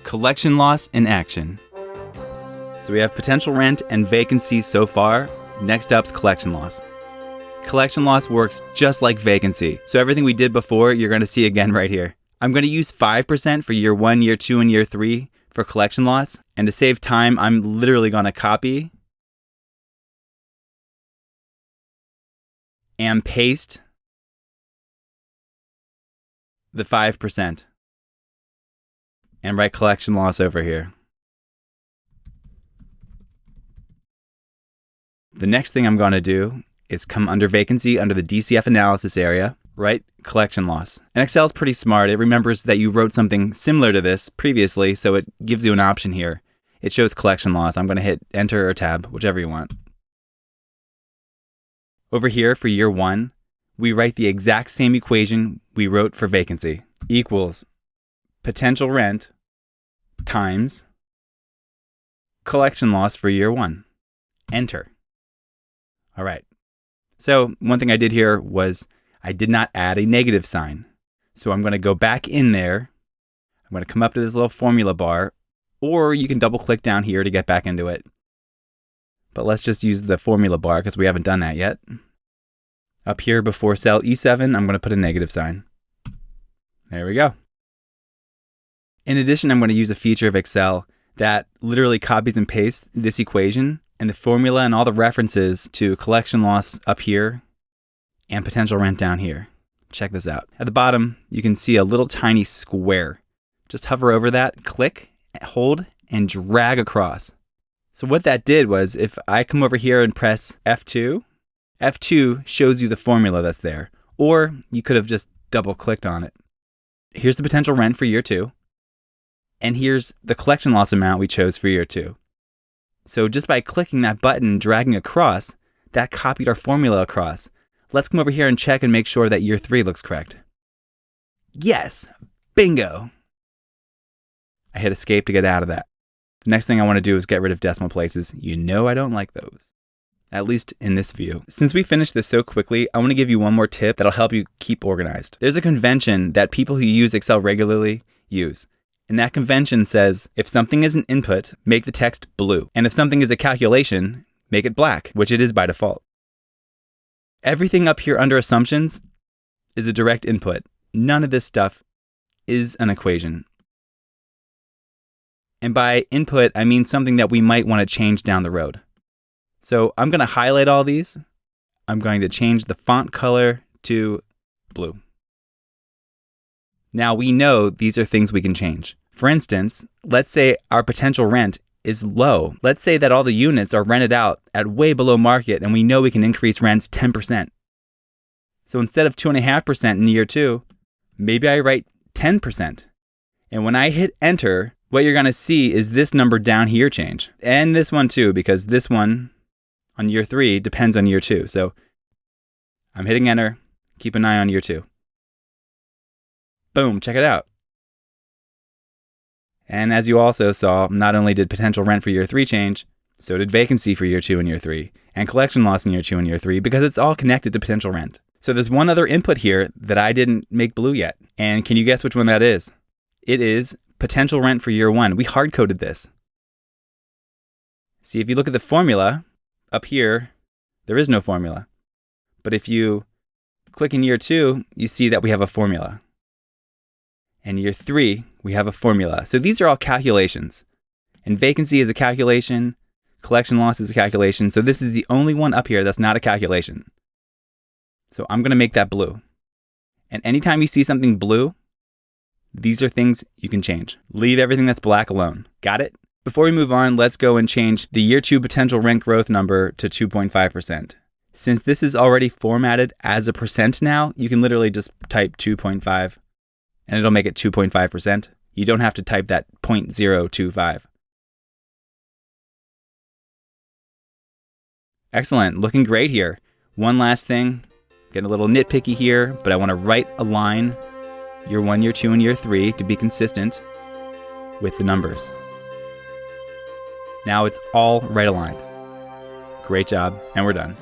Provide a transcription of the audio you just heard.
Collection loss in action. So we have potential rent and vacancy so far. Next up's collection loss. Collection loss works just like vacancy. So everything we did before, you're going to see again right here. I'm going to use 5% for year 1, year 2, and year 3 for collection loss. And to save time, I'm literally going to copy and paste the 5% and write collection loss over here. The next thing I'm going to do is come under vacancy under the DCF analysis area, write collection loss. And Excel is pretty smart. It remembers that you wrote something similar to this previously, so it gives you an option here. It shows collection loss. I'm going to hit enter or tab, whichever you want. Over here for year 1, we write the exact same equation we wrote for vacancy. Equals potential rent times collection loss for year 1. Enter. All right. So one thing I did here was I did not add a negative sign. So I'm going to go back in there. I'm going to come up to this little formula bar, or you can double click down here to get back into it. But let's just use the formula bar because we haven't done that yet. Up here before cell E7, I'm going to put a negative sign. There we go. In addition, I'm going to use a feature of Excel that literally copies and pastes this equation and the formula and all the references to collection loss up here and potential rent down here. Check this out. At the bottom, you can see a little tiny square. Just hover over that, click, hold, and drag across. So what that did was if I come over here and press F2, F2 shows you the formula that's there. Or you could have just double clicked on it. Here's the potential rent for year 2. And here's the collection loss amount we chose for year 2. So just by clicking that button, dragging across, that copied our formula across. Let's come over here and check and make sure that year 3 looks correct. Yes, bingo. I hit escape to get out of that. The next thing I want to do is get rid of decimal places. You know I don't like those. At least in this view. Since we finished this so quickly, I want to give you one more tip that'll help you keep organized. There's a convention that people who use Excel regularly use. And that convention says, if something is an input, make the text blue. And if something is a calculation, make it black, which it is by default. Everything up here under assumptions is a direct input. None of this stuff is an equation. And by input, I mean something that we might want to change down the road. So I'm going to highlight all these. I'm going to change the font color to blue. Now we know these are things we can change. For instance, let's say our potential rent is low. Let's say that all the units are rented out at way below market and we know we can increase rents 10%. So instead of 2.5% in year 2, maybe I write 10%. And when I hit enter, what you're going to see is this number down here change. And this one too, because this one on year 3 depends on year 2. So I'm hitting enter, keep an eye on year 2. Boom, check it out. And as you also saw, not only did potential rent for year 3 change, so did vacancy for year 2 and year 3, and collection loss in year 2 and year 3, because it's all connected to potential rent. So there's one other input here that I didn't make blue yet. And can you guess which one that is? It is potential rent for year 1. We hard-coded this. See, if you look at the formula, up here, there is no formula. But if you click in year 2, you see that we have a formula. And year 3, we have a formula. So these are all calculations. And vacancy is a calculation. Collection loss is a calculation. So this is the only one up here that's not a calculation. So I'm going to make that blue. And anytime you see something blue, these are things you can change. Leave everything that's black alone. Got it? Before we move on, let's go and change the year 2 potential rent growth number to 2.5%. Since this is already formatted as a percent now, you can literally just type 2.5 and it'll make it 2.5%. You don't have to type that 0.025. Excellent, looking great here. One last thing, getting a little nitpicky here, but I want to right align year 1, year 2, and year 3 to be consistent with the numbers. Now it's all right aligned. Great job, and we're done.